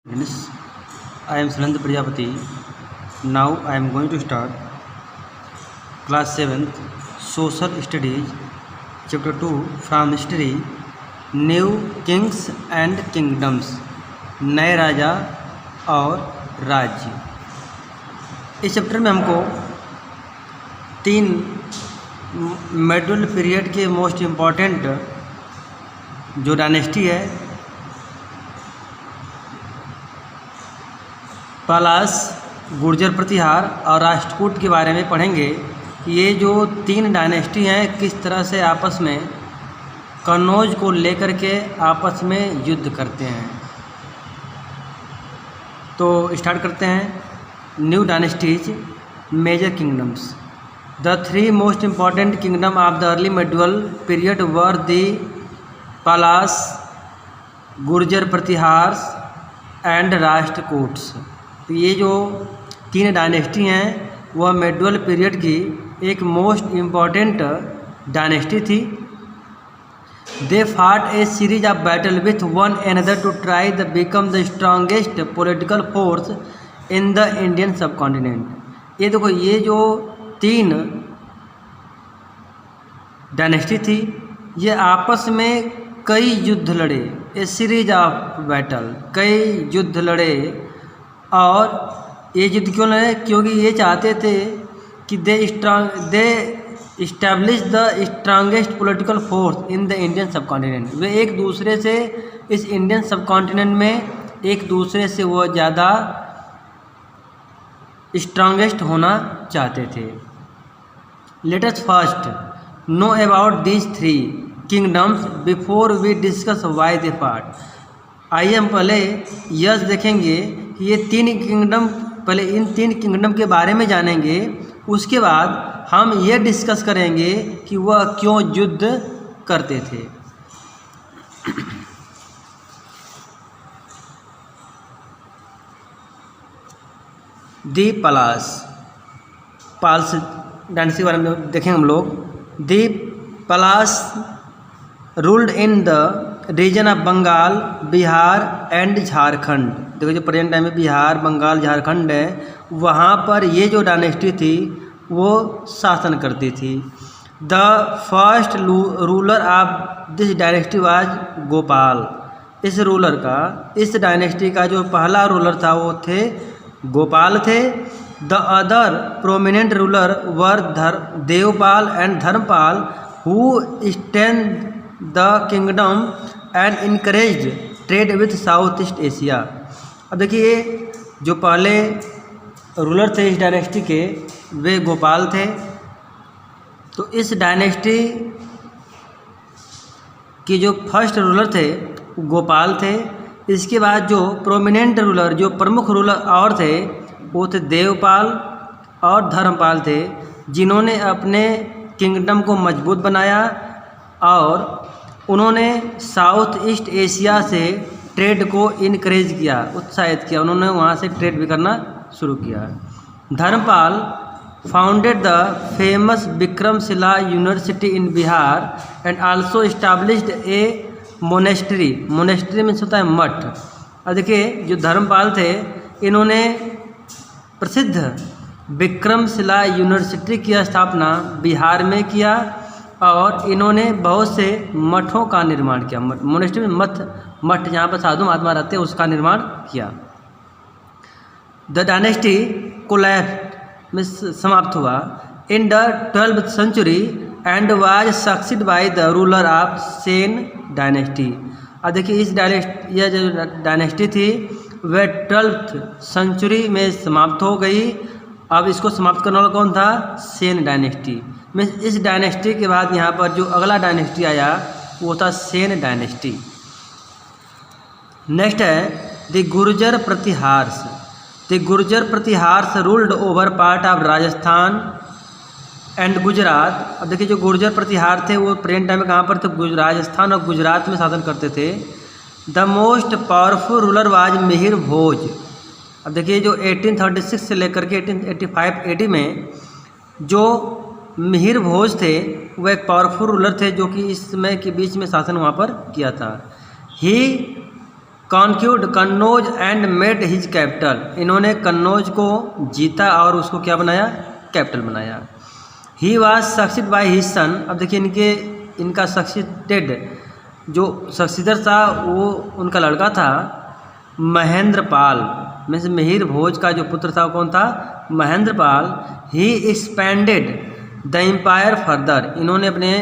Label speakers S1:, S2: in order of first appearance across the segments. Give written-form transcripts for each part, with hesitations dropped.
S1: Friends, I am Sanand Prajapati. Now I am going to start class 7th Social Studies Chapter 2 from History New Kings and Kingdoms नए राजा और राज्य। इस chapter में हमको 3 medieval period के most important जो dynasty है पलास, गुर्जर प्रतिहार और राष्ट्रकूट के बारे में पढ़ेंगे। ये जो 3 डायनेस्टी हैं किस तरह से आपस में कन्नौज को लेकर के आपस में युद्ध करते हैं। तो स्टार्ट करते हैं। New dynasties major kingdoms. The 3 most important kingdom of the early medieval period were the Palas, Gurjara Pratiharas and Rashtrakutas. तो ये जो 3 डायनेस्टी हैं वह मेडुअल पीरियड की एक मोस्ट इम्पॉर्टेंट डायनेस्टी थी। They fought a series of battle with one another to try the become the strongest political force in the Indian subcontinent. ये देखो, ये जो 3 डायनेस्टी थी ये आपस में कई युद्ध लड़े। ए सीरीज ऑफ बैटल, कई युद्ध लड़े। और ये युद्ध क्यों लड़े? क्योंकि ये चाहते थे कि दे establish the strongest political force in the Indian सब कॉन्टिनेंट। वे एक दूसरे से इस इंडियन सब कॉन्टिनेंट में एक दूसरे से वो ज़्यादा स्ट्रांगेस्ट होना चाहते थे। Let us first know about these 3 kingdoms before we discuss why they fought. आइए हम पहले यह देखेंगे कि ये 3 किंगडम, पहले इन 3 किंगडम के बारे में जानेंगे। उसके बाद हम ये डिस्कस करेंगे कि वह क्यों युद्ध करते थे। दी पलास, पाल्स डायनेस्टी के बारे में देखेंगे हम लोग। The Palas ruled in the region of Bengal, Bihar and Jharkhand. देखो, जो प्रेजेंट टाइम में बिहार, बंगाल, झारखंड है, वहाँ पर ये जो डायनेस्टी थी वो शासन करती थी। The first ruler of this dynasty was Gopal. इस डायनेस्टी का जो पहला रूलर था वो थे गोपाल थे। The other prominent ruler were Devpal and Dharmpal who stand the kingdom and encouraged trade with South East Asia. अब देखिए, जो पहले रूलर थे इस डायनेस्टी के वे गोपाल थे। तो इस डायनेस्टी के जो फर्स्ट रूलर थे वो गोपाल थे। इसके बाद जो प्रोमिनेंट रूलर, जो प्रमुख रूलर और थे वो थे देवपाल और धर्मपाल थे, जिन्होंने अपने किंगडम को मजबूत बनाया और उन्होंने साउथ ईस्ट एशिया से ट्रेड को इनकरेज किया, उत्साहित किया। उन्होंने वहाँ से ट्रेड भी करना शुरू किया। Dharmpal founded the famous Vikramshila University in Bihar and also established a monastery. Monastery means होता है मठ। अब देखिए, जो धर्मपाल थे इन्होंने प्रसिद्ध विक्रमशिला यूनिवर्सिटी की स्थापना बिहार में किया और इन्होंने बहुत से मठों का निर्माण किया। मोनेस्ट्री में मठ जहाँ पर साधु महात्मा रहते हैं उसका निर्माण किया। द डायनेस्टी कोलैप्स में समाप्त हुआ in the 12th century and was succeed by the ruler of Sen dynasty. अब देखिए, यह जो डायनेस्टी थी वह 12th सेंचुरी में समाप्त हो गई। अब इसको समाप्त करने वाला कौन था? सेन डायनेस्टी। में इस डायनेस्टी के बाद यहाँ पर जो अगला डायनेस्टी आया वो था सेन डायनेस्टी। नेक्स्ट है the Gurjara Pratiharas. The Gurjara Pratiharas ruled over part of Rajasthan and Gujarat. अब देखिए, जो गुर्जर प्रतिहार थे वो प्रेजेंट टाइम में कहाँ पर थे? राजस्थान और गुजरात में शासन करते थे। The most powerful ruler was Mihir Bhoj. अब देखिए, जो 1836 से लेकर के 1885 AD में जो मिहिर भोज थे वह एक पावरफुल रूलर थे जो कि इस समय के बीच में शासन वहाँ पर किया था। He conquered Kannauj and made his capital, इन्होंने कन्नौज को जीता और उसको क्या बनाया, कैपिटल बनाया। He was succeed by his son, अब देखिए इनका सक्सीडेड जो सक्सीडर था वो उनका लड़का था महेंद्रपाल, मीन्स मिहिर भोज का जो पुत्र था वो कौन था, Mahendrapal. He expanded the empire further, इन्होंने अपने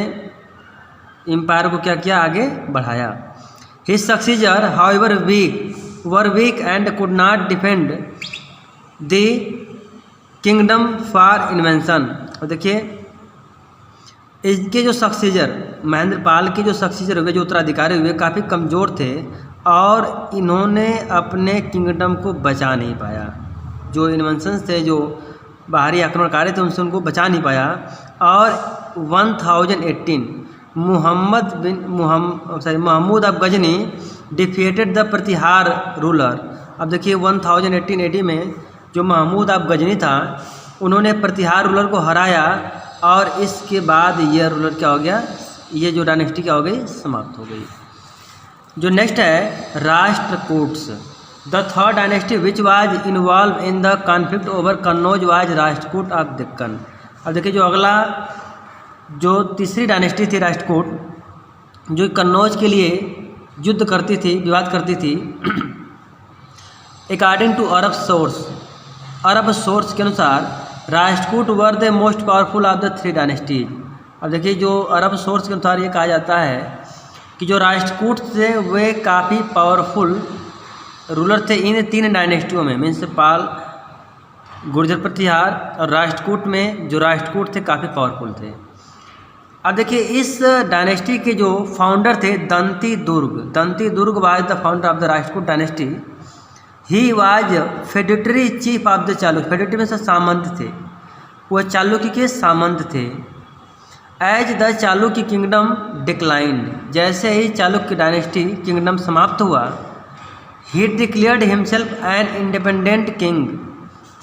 S1: एम्पायर को क्या किया, आगे बढ़ाया। His successor however were weak and could not defend the kingdom for invention, और देखिए इसके जो सक्सीजर महेंद्रपाल के जो सक्सीजर हुए, जो उत्तराधिकारी हुए, काफ़ी कमज़ोर थे और इन्होंने अपने किंगडम को बचा नहीं पाया। जो इन्वेंशंस थे, जो बाहरी आक्रमणकारी थे, उनसे उनको बचा नहीं पाया। और 1018 Mahmud of Ghazni defeated the Pratihara ruler, अब देखिए 1018 AD में जो महमूद ऑफ गजनी था उन्होंने प्रतिहार रूलर को हराया और इसके बाद ये रूलर क्या हो गया, ये जो डायनेस्टी क्या हो गई, समाप्त हो गई। जो नेक्स्ट है Rashtrakutas, the third dynasty which was involve in the conflict over Kannauj was Rashtrakuta of Deccan. अब देखिए जो अगला जो तीसरी डायनेस्टी थी राष्ट्रकूट, जो कन्नौज के लिए युद्ध करती थी, विवाद करती थी। अकॉर्डिंग टू अरब सोर्स के अनुसार Rashtrakuta were the most powerful of the three dynasties. अब देखिए जो अरब सोर्स के अनुसार ये कहा जाता है कि जो राष्ट्रकूट थे वे काफ़ी पावरफुल रूलर थे इन तीन डायनेस्टियों में, मीन्स पाल, गुर्जर प्रतिहार और राष्ट्रकूट में जो राष्ट्रकूट थे काफ़ी पावरफुल थे। अब देखिए इस डायनेस्टी के जो फाउंडर थे Dantidurga was the founder of the Rashtrakuta dynasty. He was feudatory chief of the Chalukya, feudatory में से सामंत थे, वह चालुक्य के सामंत थे। As the Chalukya kingdom declined, जैसे ही चालुक्य डायनेस्टी किंगडम समाप्त हुआ, he declared himself an independent king,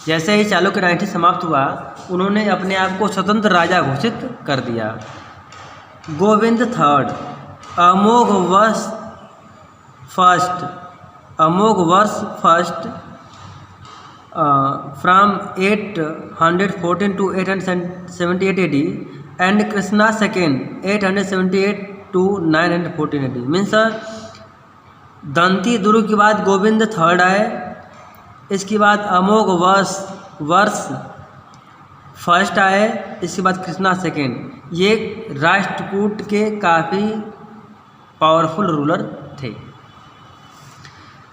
S1: जैसे ही चालुक्य डायनेस्टी समाप्त हुआ उन्होंने अपने आप को स्वतंत्र राजा घोषित कर दिया। Govind third Amoghavarsha first from 814 to 878 AD and Krishna second 878 to 914 AD, means Dantidurga के बाद गोविंद थर्ड आए, इसके बाद अमोघ वर्ष फर्स्ट आए, इसके बाद कृष्णा सेकेंड। ये राष्ट्रकूट के काफ़ी पावरफुल रूलर थे।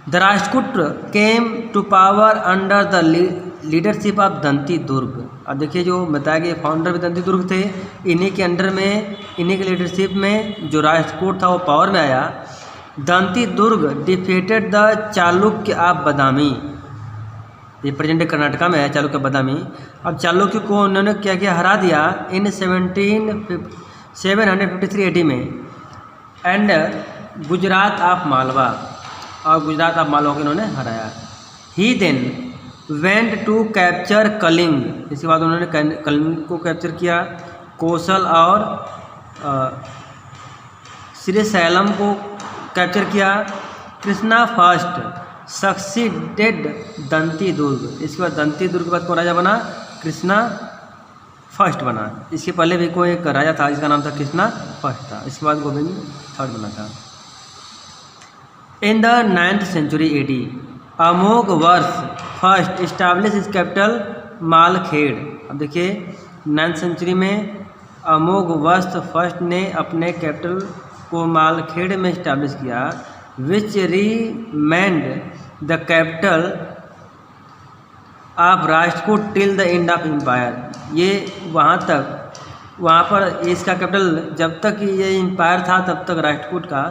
S1: The Rashtrakuta came to power under the leadership of Dantidurga. अब देखिए जो बताया गया फाउंडर भी दंती दुर्ग थे, इन्हीं के अंडर में, इन्हीं के लीडरशिप में जो राष्ट्रकूट था वो पावर में आया। दंती दुर्ग डिफीटेड द चालुक्य ऑफ बदामी, ये प्रेजेंट कर्नाटका में है चालुक्य बदामी। अब चालुक्य को उन्होंने क्या किया, हरा दिया इन 753 AD में। एंड गुजरात ऑफ मालवा, और गुजरात ऑफ मालवा को इन्होंने हराया। He then went to capture Kalinga, इसके बाद उन्होंने कलिंग को कैप्चर किया, कौशल और श्रीशैलम को कैप्चर किया। कृष्णा फर्स्ट सक्सीडेड दंती दुर्ग, इसके बाद दंती दुर्ग के बाद कौन राजा बना, कृष्णा फर्स्ट बना। इसके पहले भी कोई एक राजा था जिसका नाम था कृष्णा फर्स्ट था, इसके बाद गोविंद थर्ड बना था। In the 9th century AD अमोघ वर्ष फर्स्ट इस्टाब्लिश इस कैपिटल मालखेड़। अब देखिए 9th century में अमोघ वर्ष फर्स्ट ने अपने कैपिटल को मालखेड़ में इस्टाब्लिश किया। Which remained the capital of Rashtrakuta till the end of empire, ये वहाँ पर इसका कैपिटल जब तक ये एम्पायर था तब तक राष्ट्रकूट का,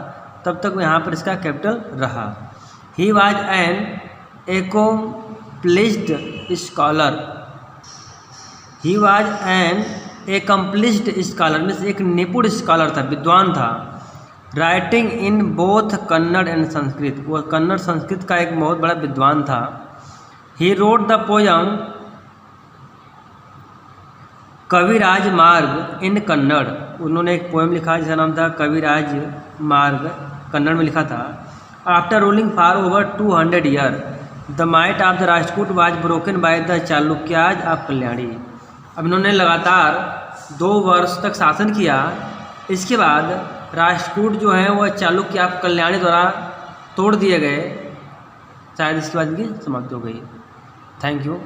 S1: तब तक यहाँ पर इसका कैपिटल रहा। He was an accomplished scholar, he was an accomplished scholar means एक निपुण स्कॉलर था, विद्वान था। Writing in both Kannada and Sanskrit, वह कन्नड़ संस्कृत का एक बहुत बड़ा विद्वान था। ही रोड द पोयम कविराज मार्ग इन कन्नड़, उन्होंने एक पोएम लिखा जिसका नाम था कविराज मार्ग, कन्नड़ में लिखा था। After ruling for over 200 year the might of the Rashtrakuta was broken by the Chalukyas of Kalyani. अब इन्होंने लगातार 2 वर्ष तक शासन किया, इसके बाद राष्ट्रकूट जो है वह चालुक्य ऑफ कल्याणी द्वारा तोड़ दिए गए। शायद इसके बाद इनकी समाप्ति हो गई। Thank you.